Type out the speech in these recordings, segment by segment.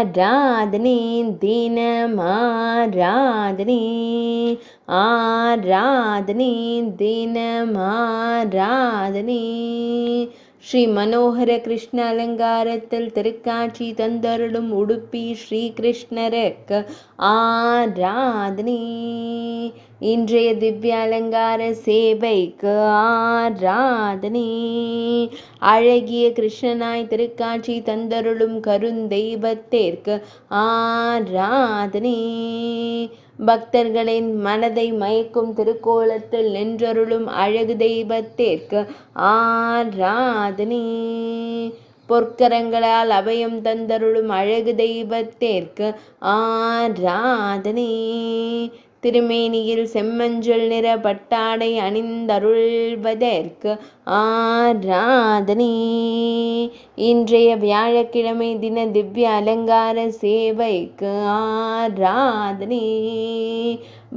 ஆராதனை தினம் ஆராதனை ஆராதனை தினம் ஆராதனை. ஸ்ரீ மனோகர கிருஷ்ண அலங்காரத்தில் திருக்காட்சி தந்தருளும் உடுப்பி ஸ்ரீ கிருஷ்ணருக்கு ஆராதனை. இன்றைய திவ்ய அலங்கார சேவைக்கு ஆராதனை. அழகிய கிருஷ்ணனாய் திருக்காட்சி தந்தருளும் கருந்தெய்வத்திற்கு ஆராதனை. பக்தர்களின் மனதை மயக்கும் திருக்கோலத்தில் நின்றருளும் அழகு தெய்வத்திற்கு ஆராதனை. பொற்கரங்களால் அபயம் தந்தருளும் அழகு தெய்வத்திற்கு ஆராதனை. திருமேனியில் செம்மஞ்சள் நிற பட்டாடை அணிந்தருள்வதற்கு ஆராதனை. இன்றைய வியாழக்கிழமை தின திவ்ய அலங்கார சேவைக்கு ஆராதனை.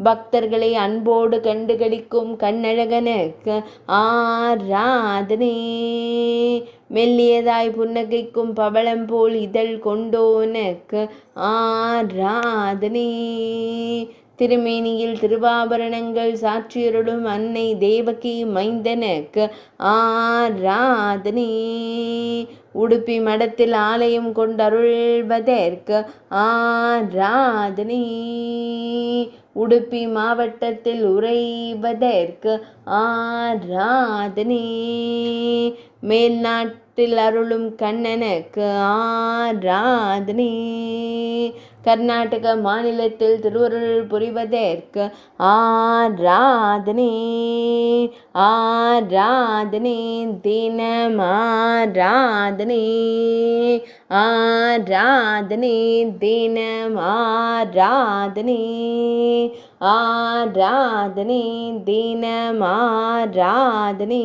பக்தர்களை அன்போடு கண்டுகளிக்கும் கண்ணழகனுக்கு ஆராதனை. மெல்லியதாய் புன்னகைக்கும் பவளம் போல் இதழ் கொண்டோனுக்கு ஆராதனை. திருமேனியில் திருவாபரணங்கள் சாற்றியருளும் அன்னை தேவகி மைந்தனுக்கு ஆராதனை. உடுப்பி மடத்தில் ஆலயம் கொண்டருள்வதற்கு ஆராதனை. உடுப்பி மாவட்டத்தில் உறைவதற்கு ஆராதனை. மேல்நாட்டில் அருளும் கண்ணனுக்கு ஆராதனை. கர்நாடக மாநிலத்தில் திருவருள் புரிவதற்கு ஆராதனை. ஆராதனை தினம் ஆராதனை. ஆராதனை தினம் ஆராதனை. ஆராதனை தினம் ஆராதனை.